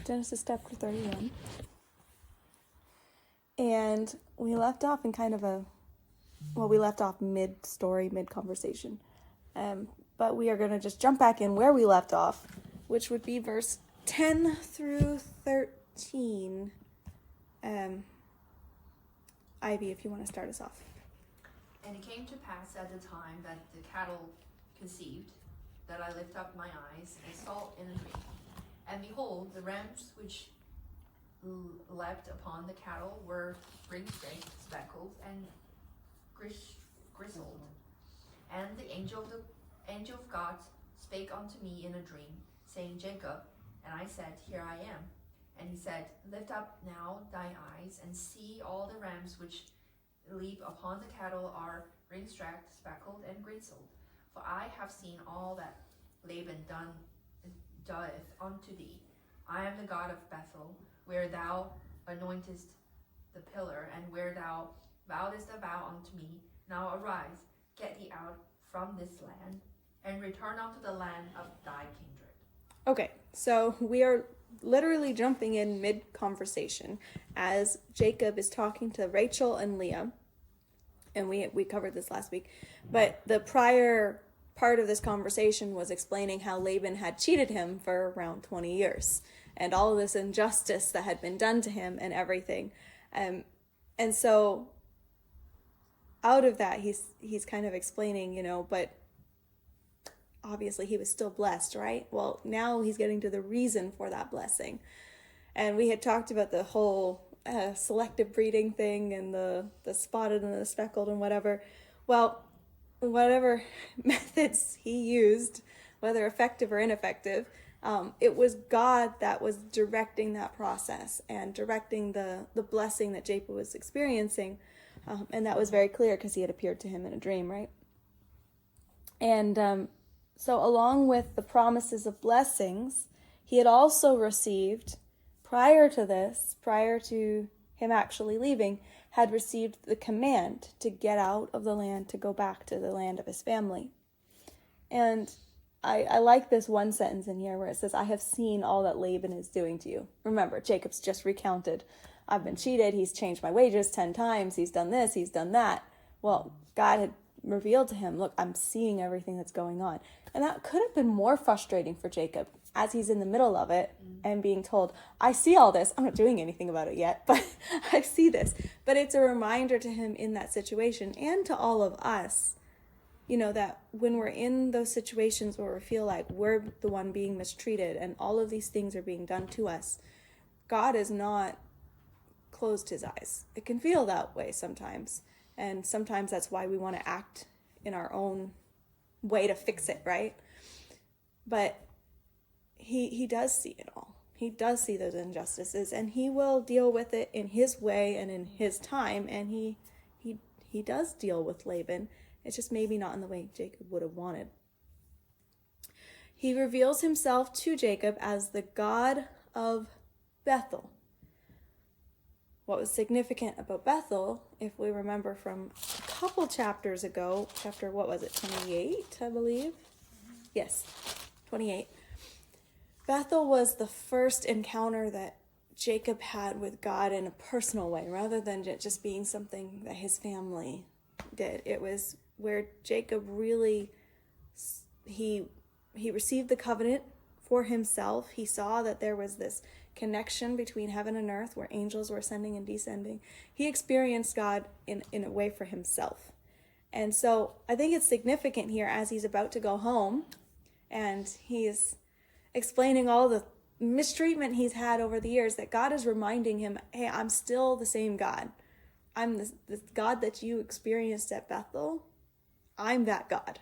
Genesis chapter 31. And we left off in kind of we left off mid-story, mid-conversation. But we are going to just jump back in where we left off, which would be verse 10 through 13. Ivy, if you want to start us off. And it came to pass at the time that the cattle conceived, that I lift up my eyes and saw in a dream. And behold, the rams which leapt upon the cattle were ring-streaked, speckled, and grizzled. And the angel of God spake unto me in a dream, saying, Jacob. And I said, Here I am. And he said, Lift up now thy eyes, and see all the rams which leap upon the cattle are ring-streaked, speckled, and grizzled. For I have seen all that Laban doeth unto thee. I am the God of Bethel, where thou anointest the pillar, and where thou vowedest a vow unto me. Now arise, get thee out from this land, and return unto the land of thy kindred. Okay, so we are literally jumping in mid-conversation as Jacob is talking to Rachel and Leah. And we covered this last week. But the prior part of this conversation was explaining how Laban had cheated him for around 20 years. And all of this injustice that had been done to him and everything. And so out of that, he's kind of explaining, but obviously he was still blessed, right? Well, now he's getting to the reason for that blessing. And we had talked about the whole selective breeding thing and the spotted and the speckled and whatever. Well, whatever methods he used, whether effective or ineffective, it was God that was directing that process and directing the blessing that Jacob was experiencing. And that was very clear because he had appeared to him in a dream, right? And so along with the promises of blessings, he had also received, prior to him actually leaving, had received the command to get out of the land, to go back to the land of his family. And I like this one sentence in here where it says, I have seen all that Laban is doing to you. Remember, Jacob's just recounted, I've been cheated, he's changed my wages 10 times, he's done this, he's done that. Well, God had revealed to him, look, I'm seeing everything that's going on. And that could have been more frustrating for Jacob as he's in the middle of it and being told, I see all this. I'm not doing anything about it yet, but I see this. But it's a reminder to him in that situation and to all of us, that when we're in those situations where we feel like we're the one being mistreated and all of these things are being done to us, God has not closed his eyes. It can feel that way sometimes. And sometimes that's why we want to act in our own way to fix it, right? But he does see it all. He does see those injustices, and he will deal with it in his way and in his time, and he does deal with Laban. It's just maybe not in the way Jacob would have wanted. He reveals himself to Jacob as the God of Bethel. What was significant about Bethel, if we remember from a couple chapters ago, 28, I believe? Yes, 28. Bethel was the first encounter that Jacob had with God in a personal way, rather than just being something that his family did. It was where Jacob really, he received the covenant for himself. He saw that there was this connection between heaven and earth where angels were ascending and descending. He experienced God in a way for himself. And so I think it's significant here as he's about to go home and he's explaining all the mistreatment he's had over the years, that God is reminding him, hey, I'm still the same God. I'm the God that you experienced at Bethel. I'm that God,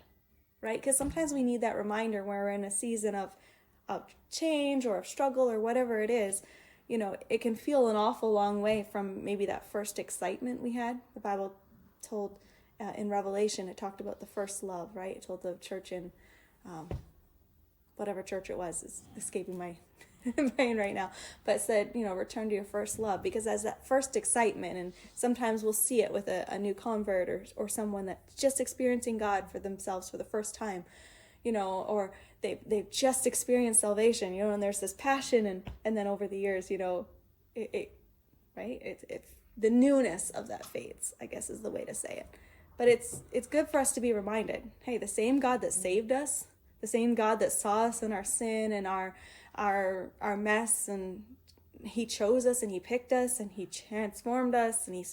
right? Because sometimes we need that reminder when we're in a season of change or of struggle or whatever it is. It can feel an awful long way from maybe that first excitement we had. The Bible told in Revelation, it talked about the first love, right? It told the church in whatever church it was, is escaping my brain right now, but said, return to your first love, because as that first excitement, and sometimes we'll see it with a new convert or someone that's just experiencing God for themselves for the first time, or they've just experienced salvation, and there's this passion, and then over the years, it the newness of that fades, I guess is the way to say it. But it's good for us to be reminded, hey, the same God that saved us, the same God that saw us in our sin and our mess, and he chose us and he picked us and he transformed us, and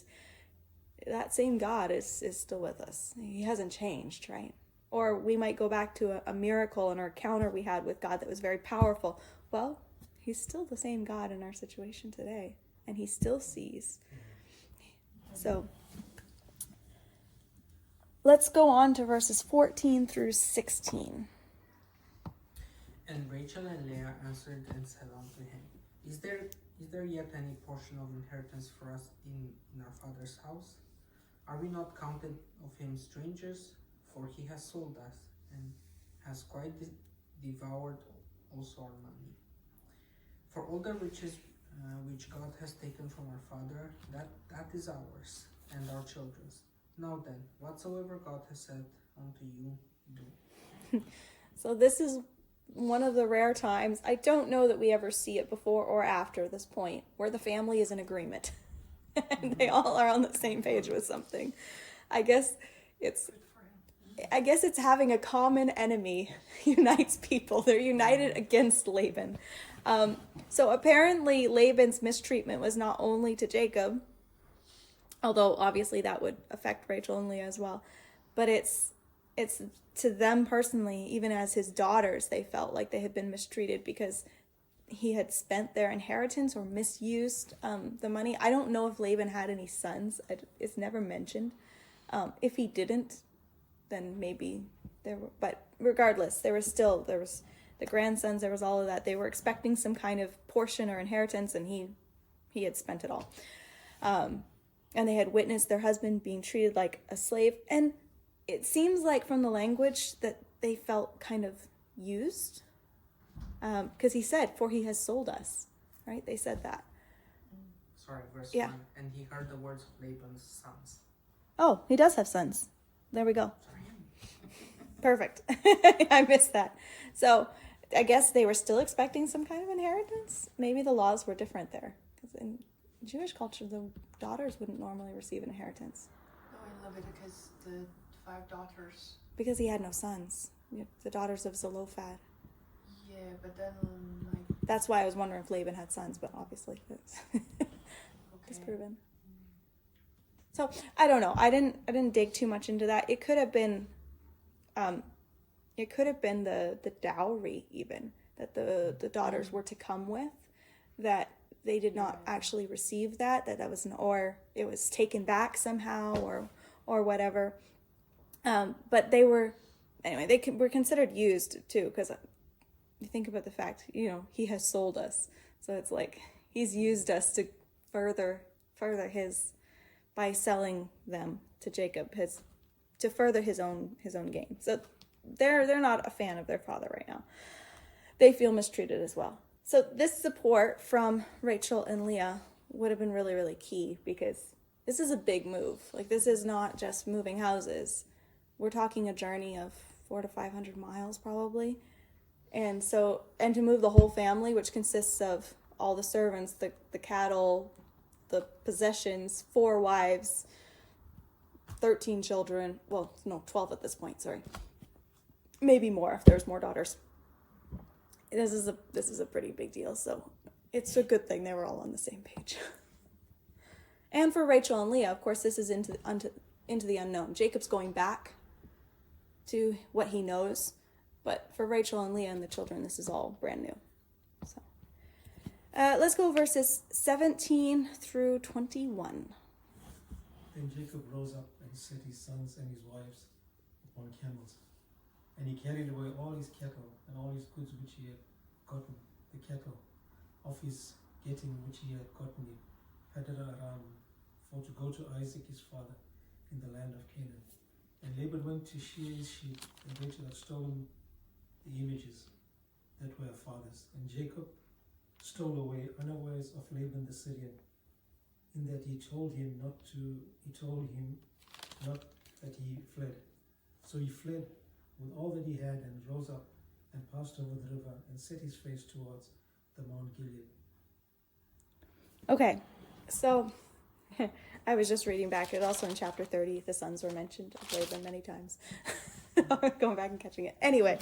that same God is still with us. He hasn't changed, right? Or we might go back to a miracle and our encounter we had with God that was very powerful. Well, he's still the same God in our situation today, and he still sees. So let's go on to verses 14 through 16. And Rachel and Leah answered and said unto him, Is there yet any portion of inheritance for us in our father's house? Are we not counted of him strangers? For he has sold us, and has quite devoured also our money. For all the riches which God has taken from our father, that is ours, and our children's. Now then, whatsoever God has said unto you, do. So this is one of the rare times, I don't know that we ever see it before or after this point, where the family is in agreement. And they all are on the same page with something. I guess it's having a common enemy unites people. They're united against Laban. So apparently Laban's mistreatment was not only to Jacob, although obviously that would affect Rachel and Leah as well, but it's to them personally, even as his daughters, they felt like they had been mistreated because he had spent their inheritance or misused the money. I don't know if Laban had any sons. It's never mentioned. If he didn't, then maybe there were, but regardless, there was the grandsons, there was all of that. They were expecting some kind of portion or inheritance, and he had spent it all. And they had witnessed their husband being treated like a slave. And it seems like from the language that they felt kind of used. Because he said, for he has sold us, right? They said that. Sorry, verse 1. And he heard the words of Laban's sons. Oh, he does have sons. There we go. Sorry. Perfect. I missed that. So I guess they were still expecting some kind of inheritance. Maybe the laws were different there. Because in Jewish culture, the daughters wouldn't normally receive an inheritance. No, in Leviticus, the 5 daughters. Because he had no sons. The daughters of Zelophehad. Yeah, but then That's why I was wondering if Laban had sons, but obviously it's proven. So I don't know. I didn't dig too much into that. It could have been, the dowry even that the daughters were to come with, that they did not actually receive that was or it was taken back somehow or whatever. But they were were considered used too, because you think about the fact, he has sold us. So it's like he's used us to further his, by selling them to Jacob, to further his own gain. So they're not a fan of their father right now. They feel mistreated as well. So this support from Rachel and Leah would have been really, really key, because this is a big move. Like, this is not just moving houses. We're talking a journey of 400 to 500 miles probably. And to move the whole family, which consists of all the servants, the cattle, the possessions, 4 wives, 13 children. Well, no, 12 at this point, sorry. Maybe more if there's more daughters. This is a pretty big deal, so it's a good thing they were all on the same page. And for Rachel and Leah, of course, this is into the unknown. Jacob's going back to what he knows. But for Rachel and Leah and the children, this is all brand new. So let's go verses 17 through 21. Then Jacob rose up and set his sons and his wives upon camels. And he carried away all his cattle and all his goods which he had gotten, the cattle of his getting which he had gotten in Paddan-aram, for to go to Isaac his father in the land of Canaan. And Laban went to shear his sheep, and Rachel had stolen the images that were her father's. And Jacob stole away unawares of Laban the Syrian, in that he told him not that he fled. So he fled with all that he had and rose up and passed over the river and set his face towards the Mount Gilead. Okay, so I was just reading back. It also in chapter 30, the sons were mentioned of Laban many times. Going back and catching it. Anyway,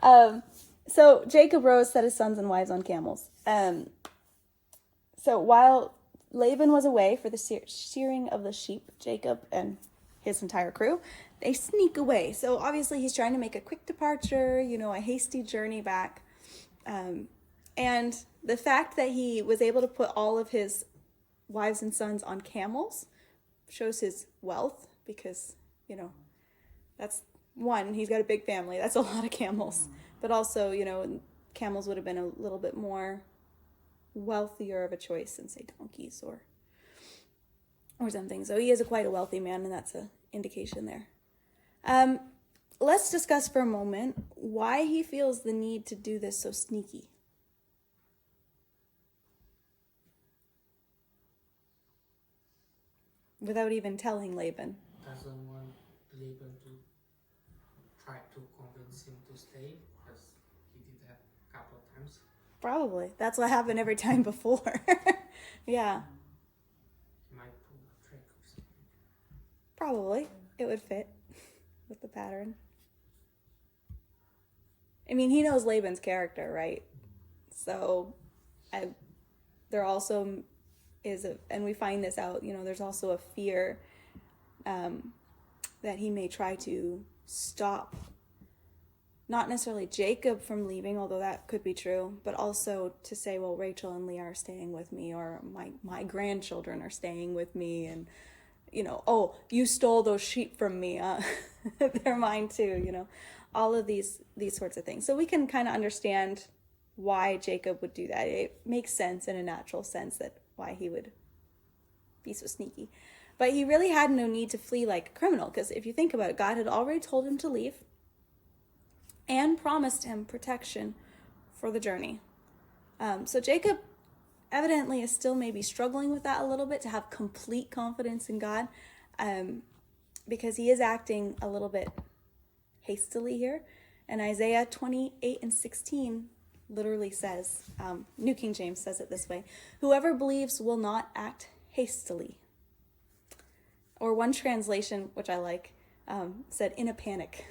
so Jacob rose, set his sons and wives on camels. So while Laban was away for the shearing of the sheep, Jacob and his entire crew, they sneak away. So obviously he's trying to make a quick departure, a hasty journey back. And the fact that he was able to put all of his wives and sons on camels shows his wealth because, that's one, he's got a big family. That's a lot of camels. But also, camels would have been a little bit more wealthier of a choice than, say, donkeys or something. So he is quite a wealthy man, and that's an indication there. Let's discuss for a moment why he feels the need to do this so sneaky. Without even telling Laban. Doesn't want Laban to try to convince him to stay, because he did that a couple of times. Probably. That's what happened every time before. Yeah. He might pull a trick or something. Probably. It would fit with the pattern. I mean, he knows Laban's character, right? So, there also is and we find this out, there's also a fear that he may try to stop, not necessarily Jacob from leaving, although that could be true, but also to say, well, Rachel and Leah are staying with me, or my grandchildren are staying with me, and oh, you stole those sheep from me. They're mine too, all of these sorts of things. So we can kind of understand why Jacob would do that. It makes sense in a natural sense that why he would be so sneaky. But he really had no need to flee like a criminal, because if you think about it, God had already told him to leave and promised him protection for the journey. So Jacob evidently is still maybe struggling with that a little bit, to have complete confidence in God, because he is acting a little bit hastily here. And Isaiah 28:16 literally says, New King James says it this way: whoever believes will not act hastily. Or one translation, which I like, said in a panic.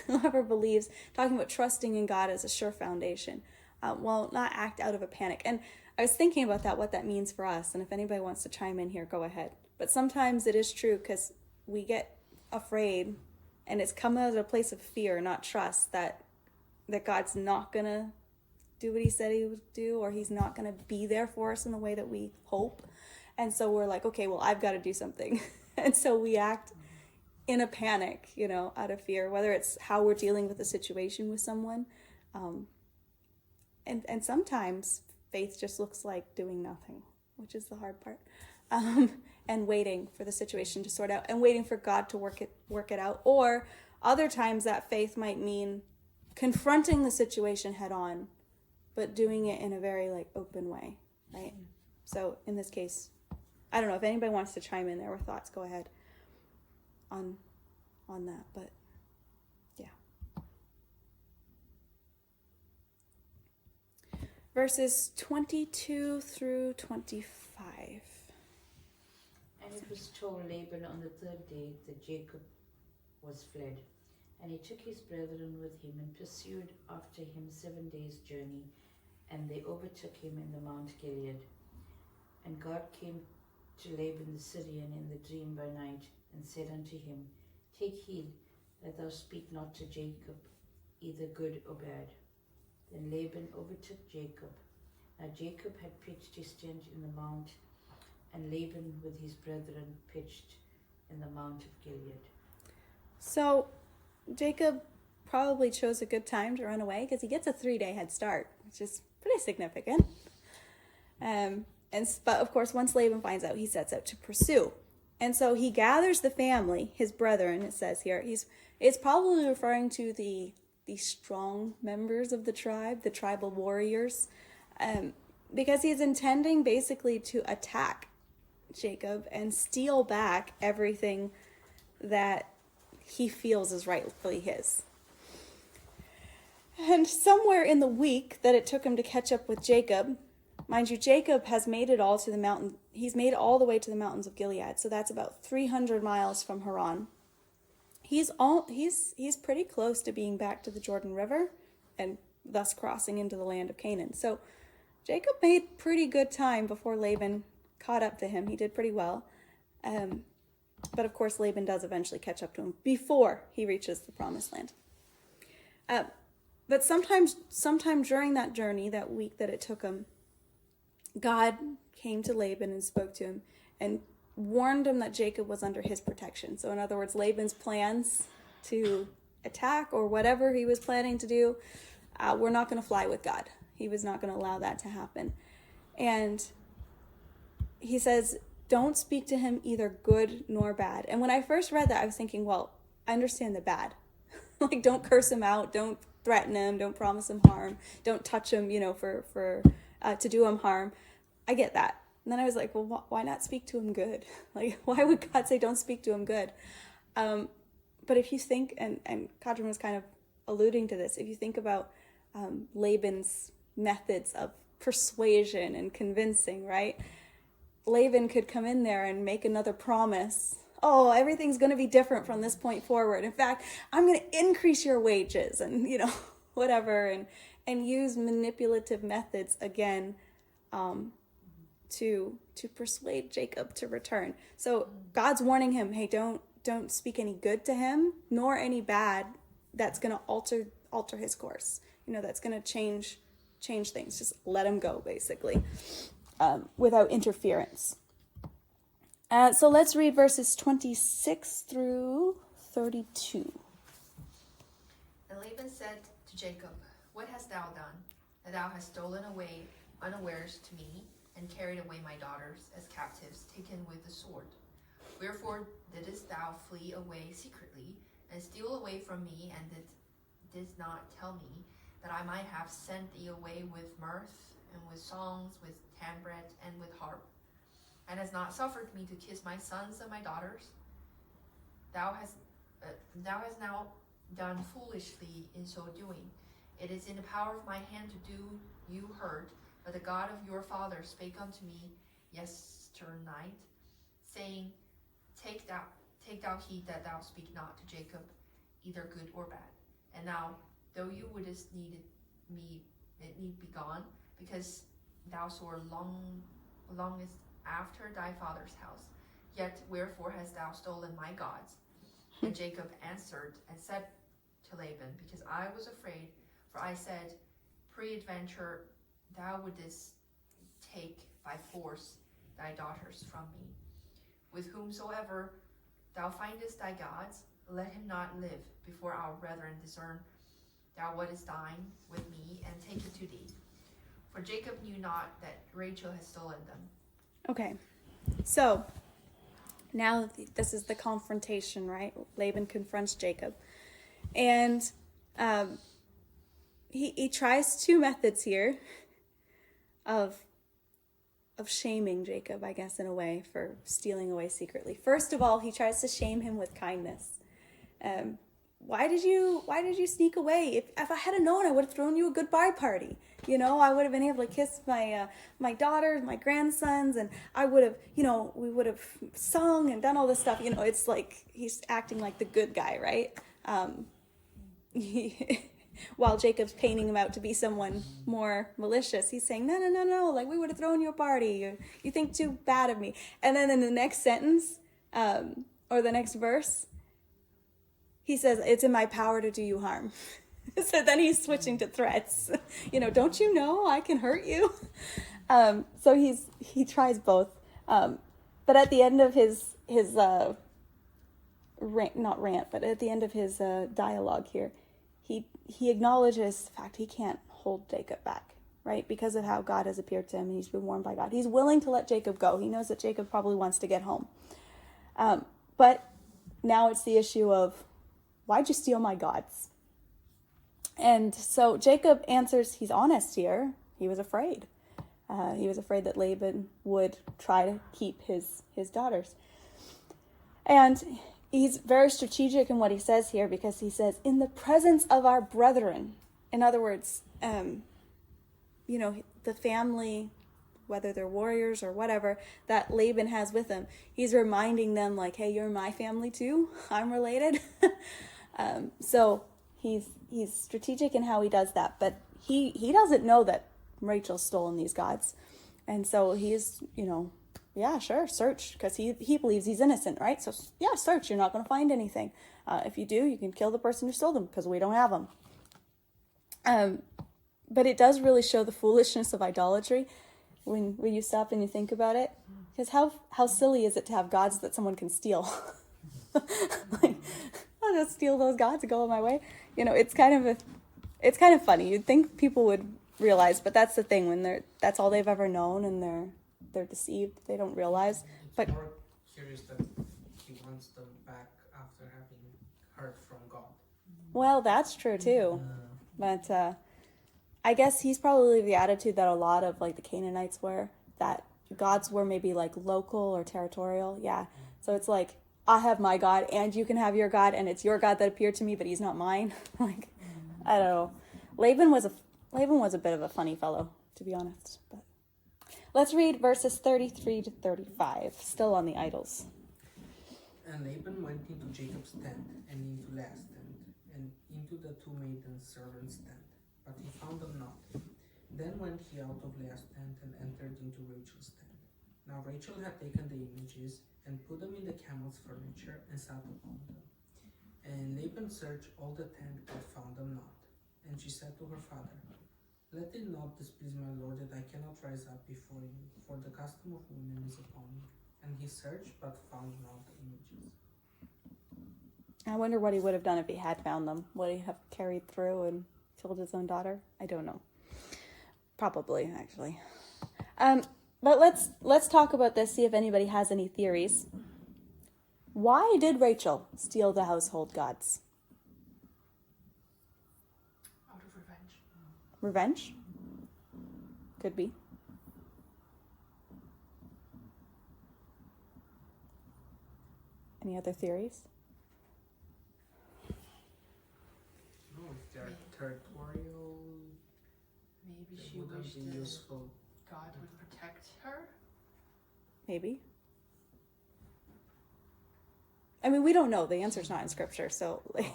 Whoever believes, talking about trusting in God as a sure foundation, will not act out of a panic. And I was thinking about that, what that means for us. And if anybody wants to chime in here, go ahead. But sometimes it is true, because we get afraid, and it's come out of a place of fear, not trust, that God's not going to do what he said he would do, or he's not going to be there for us in the way that we hope. And so we're like, okay, well, I've got to do something. And so we act in a panic, out of fear, whether it's how we're dealing with a situation with someone. And sometimes faith just looks like doing nothing, which is the hard part. And waiting for the situation to sort out, and waiting for God to work it out. Or other times that faith might mean confronting the situation head on, but doing it in a very open way, right? So in this case, I don't know if anybody wants to chime in there with thoughts, go ahead on that, but yeah. Verses 22 through 25. And it was told Laban on the third day that Jacob was fled. And he took his brethren with him and pursued after him 7 days' journey. And they overtook him in the Mount Gilead. And God came to Laban the Syrian in the dream by night, and said unto him, Take heed that thou speak not to Jacob, either good or bad. Then Laban overtook Jacob. Now Jacob had pitched his tent in the mount, and Laban with his brethren pitched in the Mount of Gilead. So Jacob probably chose a good time to run away, because he gets a 3-day head start, which is pretty significant. But of course, once Laban finds out, he sets out to pursue. And so he gathers the family, his brethren, it says here. It's probably referring to the strong members of the tribe, the tribal warriors, because he's intending basically to attack Jacob and steal back everything that he feels is rightfully his. And somewhere in the week that it took him to catch up with Jacob, mind you, Jacob has made it all to the mountain. He's made it all the way to the mountains of Gilead. So that's about 300 miles from Haran. He's pretty close to being back to the Jordan River and thus crossing into the land of Canaan. So Jacob made pretty good time before Laban caught up to him. He did pretty well. But of course, Laban does eventually catch up to him before he reaches the promised land. But sometime during that journey, that week that it took him, God came to Laban and spoke to him and warned him that Jacob was under his protection. So in other words, Laban's plans to attack or whatever he was planning to do were not going to fly with God. He was not going to allow that to happen. And he says, don't speak to him either good nor bad. And when I first read that, I was thinking, well, I understand the bad. Like, don't curse him out, don't threaten him, don't promise him harm, don't touch him, for to do him harm. I get that. And then I was like, well, why not speak to him good? Like, why would God say don't speak to him good? But if you think, and Kadron was kind of alluding to this, if you think about Laban's methods of persuasion and convincing, right? Laban could come in there and make another promise. Oh, everything's going to be different from this point forward. In fact, I'm going to increase your wages and, whatever, and use manipulative methods again to persuade Jacob to return. So God's warning him, hey, don't speak any good to him, nor any bad that's going to alter his course. That's going to change things. Just let him go, basically. Without interference. So let's read verses 26 through 32. And Laban said to Jacob, what hast thou done, that thou hast stolen away unawares to me, and carried away my daughters as captives taken with the sword? Wherefore didst thou flee away secretly, and steal away from me, and didst not tell me, that I might have sent thee away with mirth, and with songs, with tambret, and with harp, and has not suffered me to kiss my sons and my daughters? Thou hast now done foolishly in so doing. It is in the power of my hand to do you hurt, but the God of your father spake unto me yesternight, saying, Take thou heed that thou speak not to Jacob, either good or bad. And now, though you wouldest need be gone, because thou sore longest after thy father's house, yet wherefore hast thou stolen my gods? And Jacob answered and said to Laban, because I was afraid, for I said, peradventure thou wouldest take by force thy daughters from me. With whomsoever thou findest thy gods, let him not live before our brethren discern thou what is thine with me, and take it to thee. For Jacob knew not that Rachel had stolen them. Okay, so now this is the confrontation, right? Laban confronts Jacob. And he tries two methods here of shaming Jacob, I guess, in a way, for stealing away secretly. First of all, he tries to shame him with kindness. Why did you sneak away? If I had known, I would have thrown you a goodbye party. I would have been able to kiss my daughters, my grandsons, and I would have, we would have sung and done all this stuff. It's like he's acting like the good guy, right? While Jacob's painting him out to be someone more malicious, he's saying, no, like we would have thrown you a party. You think too bad of me. And then in the next sentence, or the next verse, he says, it's in my power to do you harm. So then he's switching to threats. Don't you know I can hurt you? So he tries both. But at the end of his rant, but at the end of his dialogue here, he acknowledges the fact he can't hold Jacob back, right? Because of how God has appeared to him, and he's been warned by God. He's willing to let Jacob go. He knows that Jacob probably wants to get home. But now it's the issue of, why'd you steal my gods? And so Jacob answers, he's honest here. He was afraid. He was afraid that Laban would try to keep his daughters. And he's very strategic in what he says here, because he says, in the presence of our brethren in other words, you know, the family, whether they're warriors or whatever, that Laban has with him, he's reminding them like, hey, you're my family too. I'm related. So he's strategic in how he does that, but he doesn't know that Rachel's stolen these gods. And so he's, you know, yeah, sure, search, because he believes he's innocent, right? So yeah, search, you're not going to find anything. If you do, you can kill the person who stole them because we don't have them. But it does really show the foolishness of idolatry when you stop and you think about it. Because how silly is it to have gods that someone can steal? Like, I'll just steal those gods and go on my way. You know, it's kind of funny. You'd think people would realize, but that's the thing, when that's all they've ever known and they're deceived, they don't realize. It's But more curious that he wants them back after having heard from God. well, that's true too. But I guess he's probably the attitude that a lot of like the Canaanites were, that gods were maybe like local or territorial. Yeah. So it's like, I have my God and you can have your God, and it's your God that appeared to me, but he's not mine. Like, I don't know. Laban was a bit of a funny fellow, to be honest. But let's read verses 33 to 35, still on the idols. And Laban went into Jacob's tent and into Leah's tent and into the two maidens' servants' tent, but he found them not. Then went he out of Leah's tent and entered into Rachel's tent. Now Rachel had taken the images and put them in the camel's furniture and sat upon them. And Laban searched all the tent but found them not. And she said to her father, let it not displease my lord that I cannot rise up before you, for the custom of women is upon me. And he searched but found not the images. I wonder what he would have done if he had found them. Would he have carried through and killed his own daughter? I don't know. Probably, actually. But let's talk about this, see if anybody has any theories. Why did Rachel steal the household gods? Out of revenge. Revenge? Could be. Any other theories? No, if they're territorial, Maybe it she wouldn't wished be useful. God would protect her. Maybe. I mean, we don't know. The answer's not in scripture, so like,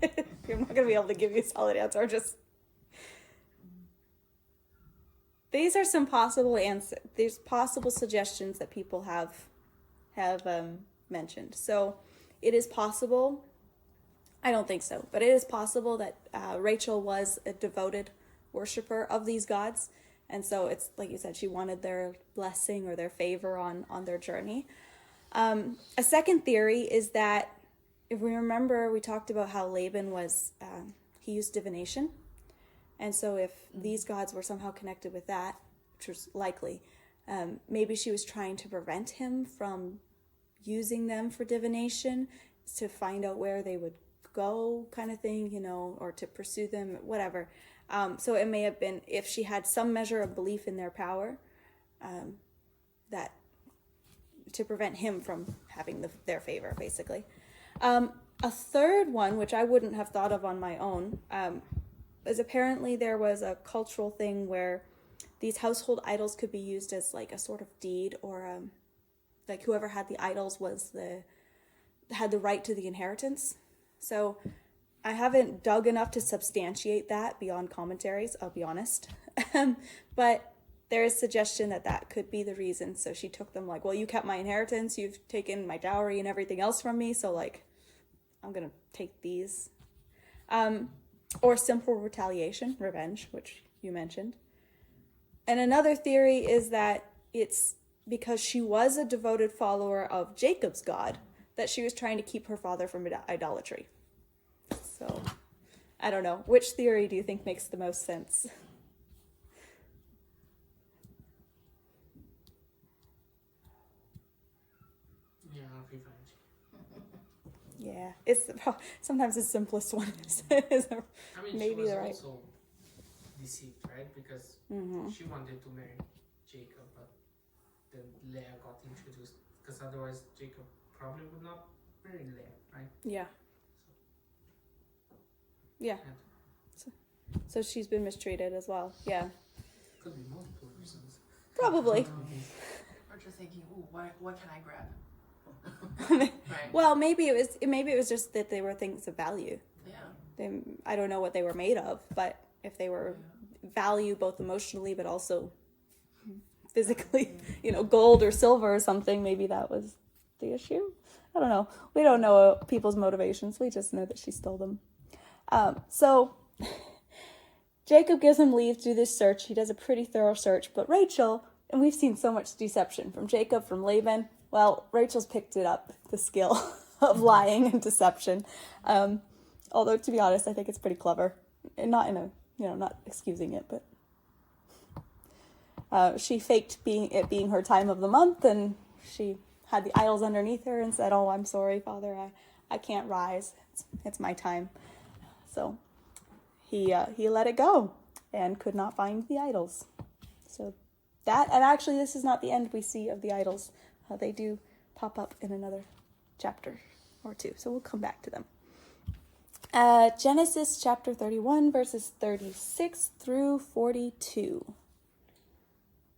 I'm not going to be able to give you a solid answer. These are some possible There's possible suggestions that people have mentioned. So it is possible. I don't think so, but it is possible that Rachel was a devoted worshiper of these gods, and so it's like you said, she wanted their blessing or their favor on their journey. A second theory is that, if we remember, we talked about how Laban was he used divination, and so if these gods were somehow connected with that, which was likely, maybe she was trying to prevent him from using them for divination, to find out where they would go, kind of thing, you know, or to pursue them, whatever. So it may have been, if she had some measure of belief in their power, that to prevent him from having their favor, basically. A third one, which I wouldn't have thought of on my own, is apparently there was a cultural thing where these household idols could be used as like a sort of deed, or like whoever had the idols had the right to the inheritance. So I haven't dug enough to substantiate that beyond commentaries, I'll be honest. But there is suggestion that could be the reason. So she took them like, well, you kept my inheritance, you've taken my dowry and everything else from me, so like, I'm going to take these. Or simple retaliation, revenge, which you mentioned. And another theory is that it's because she was a devoted follower of Jacob's God, that she was trying to keep her father from idolatry. So, I don't know. Which theory do you think makes the most sense? Yeah, revenge. Yeah, it's sometimes the simplest one is I mean, maybe she was the right. also deceived, right? Because she wanted to marry Jacob, but then Leah got introduced. Because otherwise, Jacob probably would not marry Leah, right? Yeah. Yeah. So she's been mistreated as well. Yeah, Could be multiple reasons. probably. Or just thinking, ooh, what can I grab? Right. Well, maybe it was just that they were things of value. Yeah. I don't know what they were made of, but if they were value both emotionally but also physically, gold or silver or something, maybe that was the issue. I don't know. We don't know people's motivations. We just know that she stole them. So Jacob gives him leave to do this search. He does a pretty thorough search, but Rachel, and we've seen so much deception from Jacob, from Laban. Well, Rachel's picked it up, the skill of lying and deception. Although, to be honest, I think it's pretty clever. And not in a, not excusing it, but she faked it being her time of the month, and she had the idols underneath her and said, "Oh, I'm sorry, Father, I can't rise. It's my time." So he let it go and could not find the idols. So that, and actually this is not the end we see of the idols. They do pop up in another chapter or two, so we'll come back to them. Genesis chapter 31, verses 36 through 42.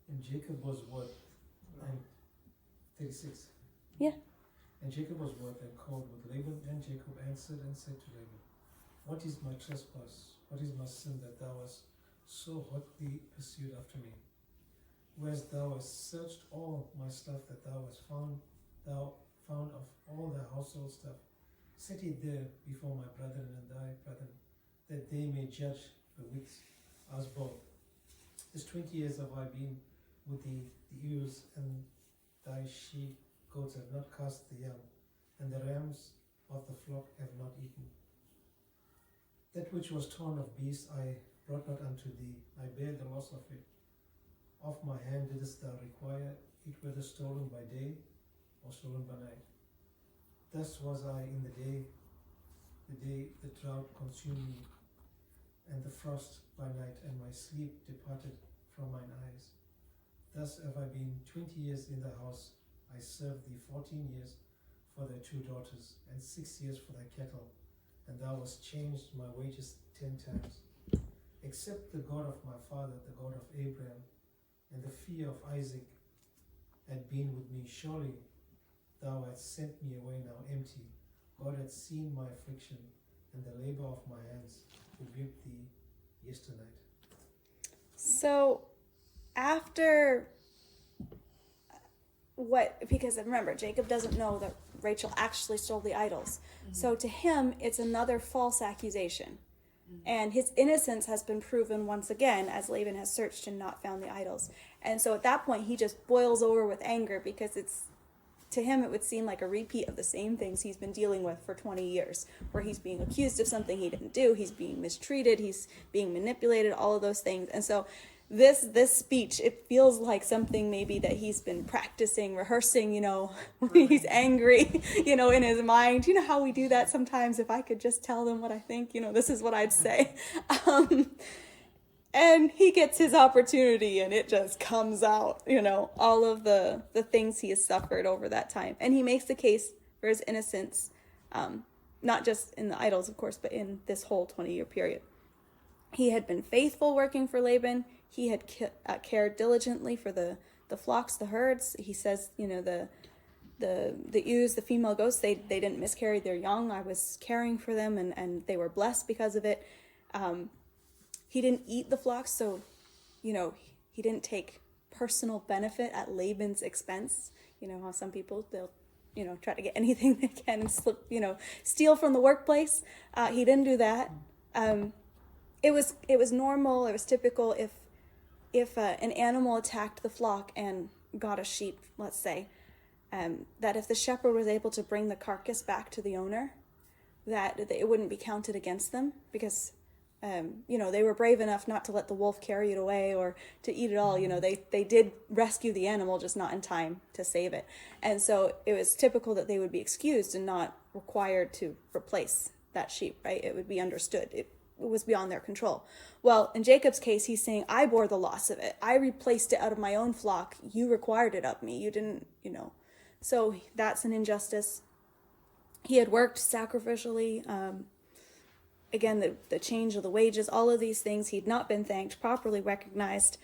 And Jacob was what? 36. Yeah. And Jacob was what and called with Laban, and Jacob answered and said to Laban, "What is my trespass? What is my sin that thou hast so hotly pursued after me? Whereas thou hast searched all my stuff that thou found of all the household stuff, set it there before my brethren and thy brethren, that they may judge betwixt us both. This 20 years have I been with thee, the ewes and thy sheep goats have not cast the young, and the rams of the flock have not eaten. That which was torn of beasts I brought not unto thee, I bear the loss of it. Of my hand didst thou require it, whether stolen by day or stolen by night. Thus was I in the day the drought consumed me, and the frost by night, and my sleep departed from mine eyes. Thus have I been 20 years in the house. I served thee 14 years for thy 2 daughters, and 6 years for thy cattle, and thou hast changed my wages 10 times. Except the God of my father, the God of Abraham, and the fear of Isaac had been with me, surely thou hast sent me away now empty. God had seen my affliction, and the labor of my hands rebuked thee yesternight." So after because remember, Jacob doesn't know that Rachel actually stole the idols. Mm-hmm. So to him, it's another false accusation. Mm-hmm. And his innocence has been proven once again as Laban has searched and not found the idols. And so at that point, he just boils over with anger because to him, it would seem like a repeat of the same things he's been dealing with for 20 years, where he's being accused of something he didn't do, he's being mistreated, he's being manipulated, all of those things. And so this speech, it feels like something maybe that he's been practicing, rehearsing, when he's angry, in his mind. You know how we do that sometimes? If I could just tell them what I think, this is what I'd say. And he gets his opportunity and it just comes out, all of the things he has suffered over that time. And he makes the case for his innocence, not just in the idols, of course, but in this whole 20-year period. He had been faithful working for Laban. He had cared diligently for the flocks, the herds. He says, the ewes, the female goats, they didn't miscarry their young. I was caring for them and they were blessed because of it. He didn't eat the flocks, so, he didn't take personal benefit at Laban's expense. You know how some people, they'll, try to get anything they can and slip, steal from the workplace. He didn't do that. It was normal, it was typical if an animal attacked the flock and got a sheep, let's say, that if the shepherd was able to bring the carcass back to the owner, that it wouldn't be counted against them because they were brave enough not to let the wolf carry it away or to eat it all. They did rescue the animal, just not in time to save it. And so it was typical that they would be excused and not required to replace that sheep, right? It would be understood. It was beyond their control. Well, in Jacob's case, he's saying, I bore the loss of it. I replaced it out of my own flock. You required it of me. You didn't, So that's an injustice. He had worked sacrificially, again, the change of the wages, all of these things, he'd not been thanked, properly recognized.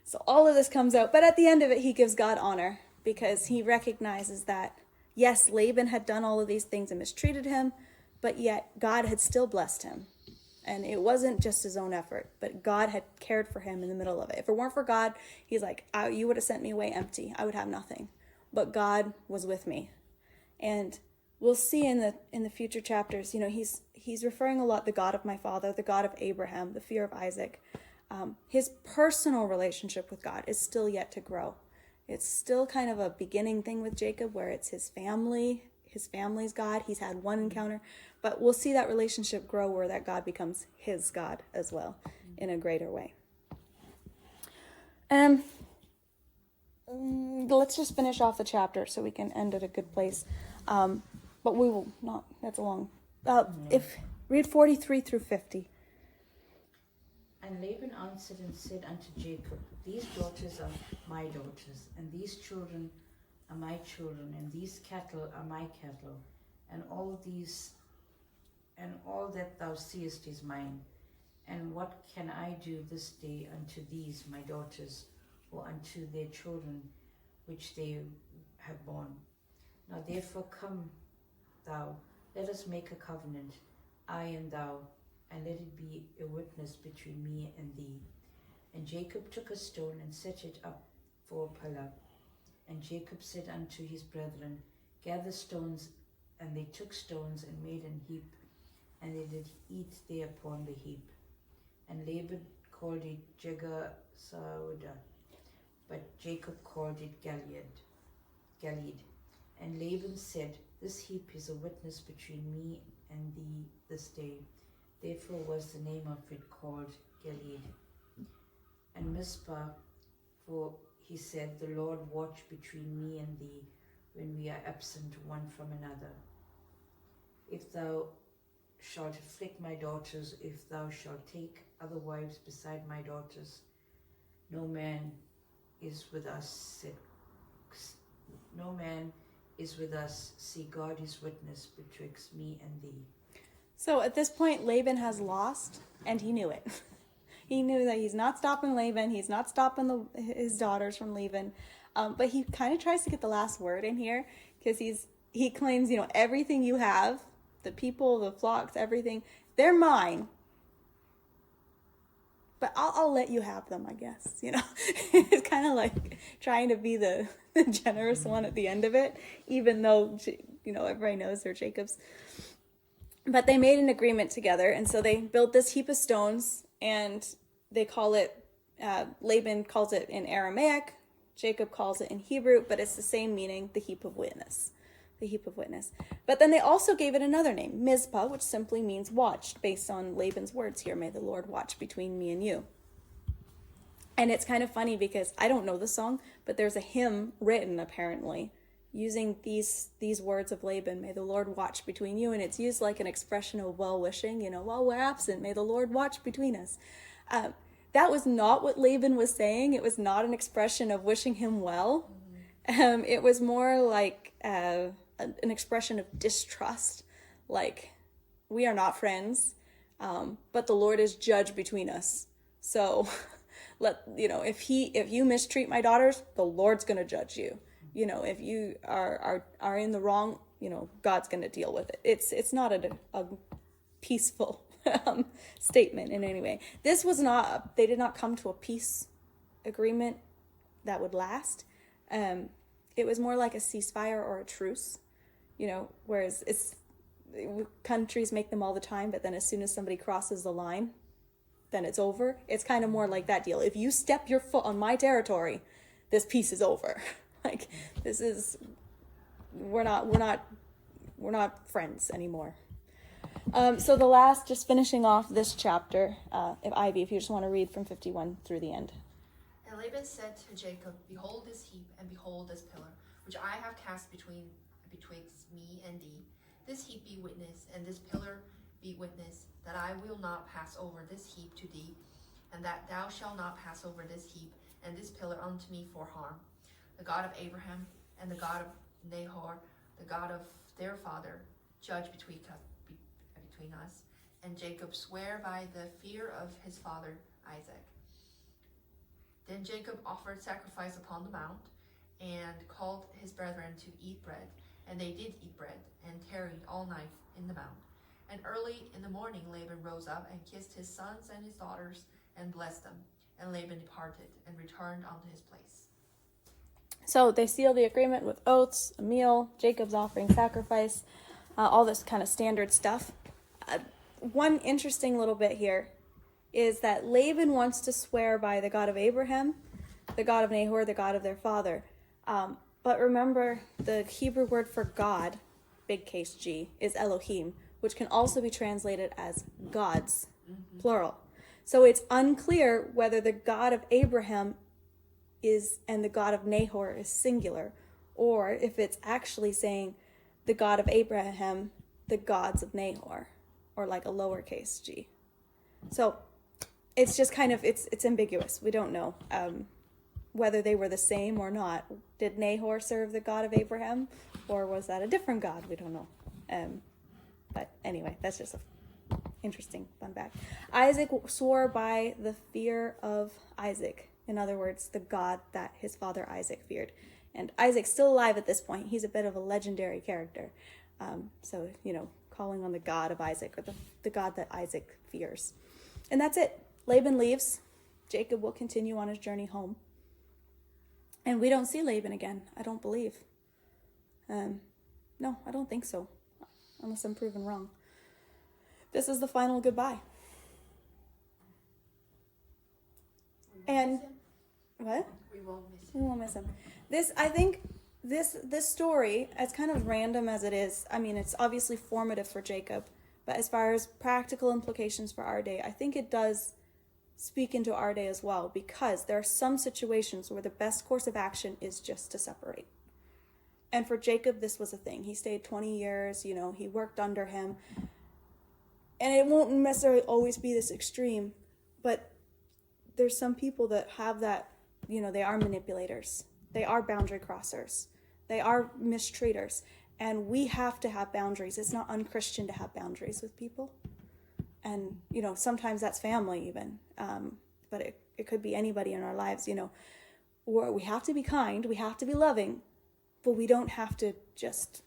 So all of this comes out, but at the end of it, he gives God honor because he recognizes that, yes, Laban had done all of these things and mistreated him, but yet God had still blessed him. And it wasn't just his own effort, but God had cared for him in the middle of it. If it weren't for God, he's like, you would have sent me away empty. I would have nothing. But God was with me. And we'll see in the future chapters, he's referring a lot, the God of my father, the God of Abraham, the fear of Isaac. His personal relationship with God is still yet to grow. It's still kind of a beginning thing with Jacob where it's his family's God. He's had one encounter, but we'll see that relationship grow where that God becomes his God as well in a greater way. Let's just finish off the chapter so we can end at a good place. But we will not, that's a long, read 43 through 50. And Laban answered and said unto Jacob, These daughters are my daughters, and these children are my children, and these cattle are my cattle, and all that thou seest is mine. And what can I do this day unto these my daughters, or unto their children which they have borne? Now therefore come thou, let us make a covenant, I and thou, and let it be a witness between me and thee. And Jacob took a stone and set it up for a pillar. And Jacob said unto his brethren, Gather stones. And they took stones and made an heap, and they did eat thereupon the heap. And Laban called it Jegar-sahada, but Jacob called it Gilead. And Laban said, This heap is a witness between me and thee this day. Therefore was the name of it called Gilead. And Mizpah, for he said, The Lord watch between me and thee when we are absent one from another. If thou shalt afflict my daughters, if thou shalt take other wives beside my daughters, no man is with us, see God is witness betwixt me and thee. So at this point, Laban has lost, and he knew it. He knew that he's not stopping Laban. He's not stopping his daughters from leaving. But he kind of tries to get the last word in here because he claims, everything you have, the people, the flocks, everything, they're mine. But I'll let you have them, I guess. It's kind of like trying to be the generous one at the end of it, even though, everybody knows they're Jacob's. But they made an agreement together, and so they built this heap of stones, and they call it, Laban calls it in Aramaic, Jacob calls it in Hebrew, but it's the same meaning, the heap of witness. The heap of witness. But then they also gave it another name, Mizpah, which simply means watched, based on Laban's words here, may the Lord watch between me and you. And it's kind of funny because I don't know the song, but there's a hymn written, apparently, using these words of Laban, may the Lord watch between you, and it's used like an expression of well-wishing, while we're absent, may the Lord watch between us. That was not what Laban was saying. It was not an expression of wishing him well. It was more like an expression of distrust, like we are not friends, but the Lord is judge between us. So if you mistreat my daughters, the Lord's going to judge you. If you are in the wrong, God's going to deal with it. It's not a peaceful statement in any way. This was not, they did not come to a peace agreement that would last. It was more like a ceasefire or a truce, whereas countries make them all the time, but then as soon as somebody crosses the line, then it's over. It's kind of more like that deal. If you step your foot on my territory, this peace is over. Like, we're not friends anymore. So the last, just finishing off this chapter, if you just want to read from 51 through the end. And Laban said to Jacob, Behold this heap, and behold this pillar, which I have cast betwixt me and thee. This heap be witness, and this pillar be witness, that I will not pass over this heap to thee, and that thou shalt not pass over this heap and this pillar unto me for harm. The God of Abraham and the God of Nahor, the God of their father, judge between us, And Jacob sware by the fear of his father Isaac. Then Jacob offered sacrifice upon the mount, and called his brethren to eat bread. And they did eat bread, and tarried all night in the mount. And early in the morning Laban rose up, and kissed his sons and his daughters, and blessed them. And Laban departed, and returned unto his place. So they seal the agreement with oaths, a meal, Jacob's offering sacrifice, all this kind of standard stuff. One interesting little bit here is that Laban wants to swear by the God of Abraham, the God of Nahor, the God of their father. But remember, the Hebrew word for God, big case G, is Elohim, which can also be translated as gods, plural. So it's unclear whether the God of Abraham is and the God of Nahor is singular, or if it's actually saying the God of Abraham, the gods of Nahor, or like a lowercase g. So it's just kind of, it's ambiguous. We don't know whether they were the same or not. Did Nahor serve the God of Abraham, or was that a different God? We don't know. But anyway, that's just a interesting fun fact. Isaac swore by the fear of Isaac. In other words, the God that his father Isaac feared. And Isaac's still alive at this point. He's a bit of a legendary character. So, calling on the God of Isaac, or the God that Isaac fears. And that's it. Laban leaves. Jacob will continue on his journey home. And we don't see Laban again, I don't believe. No, I don't think so. Unless I'm proven wrong. This is the final goodbye. And what? We won't miss We him. won't miss him. I think this story, as kind of random as it is, I mean, it's obviously formative for Jacob, but as far as practical implications for our day, I think it does speak into our day as well, because there are some situations where the best course of action is just to separate. And for Jacob, this was a thing. He stayed 20 years, he worked under him. And it won't necessarily always be this extreme, but there's some people that have that, they are manipulators. They are boundary crossers. They are mistreaters. And we have to have boundaries. It's not unchristian to have boundaries with people. And, sometimes that's family even. But it could be anybody in our lives, Or we have to be kind. We have to be loving. But we don't have to just,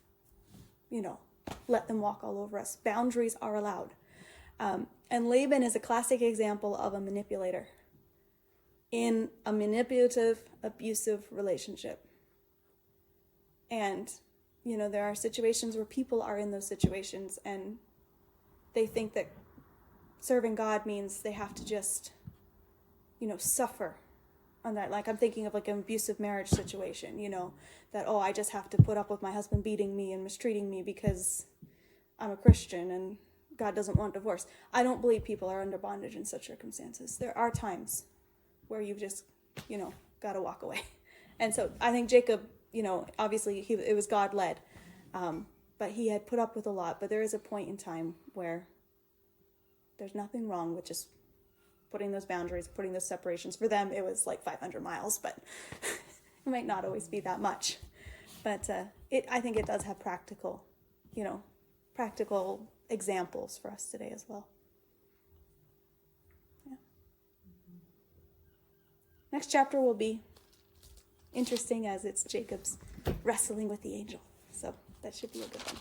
let them walk all over us. Boundaries are allowed. And Laban is a classic example of a manipulator in a manipulative, abusive relationship. And, there are situations where people are in those situations and they think that serving God means they have to just, suffer on that. Like I'm thinking of like an abusive marriage situation, that, I just have to put up with my husband beating me and mistreating me because I'm a Christian and God doesn't want divorce. I don't believe people are under bondage in such circumstances. There are times where you've just, got to walk away. And so I think Jacob, obviously it was God-led, but he had put up with a lot. But there is a point in time where there's nothing wrong with just putting those boundaries, putting those separations. For them, it was like 500 miles, but it might not always be that much. But I think it does have practical examples for us today as well. Yeah. Next chapter will be interesting as it's Jacob's wrestling with the angel. So that should be a good one.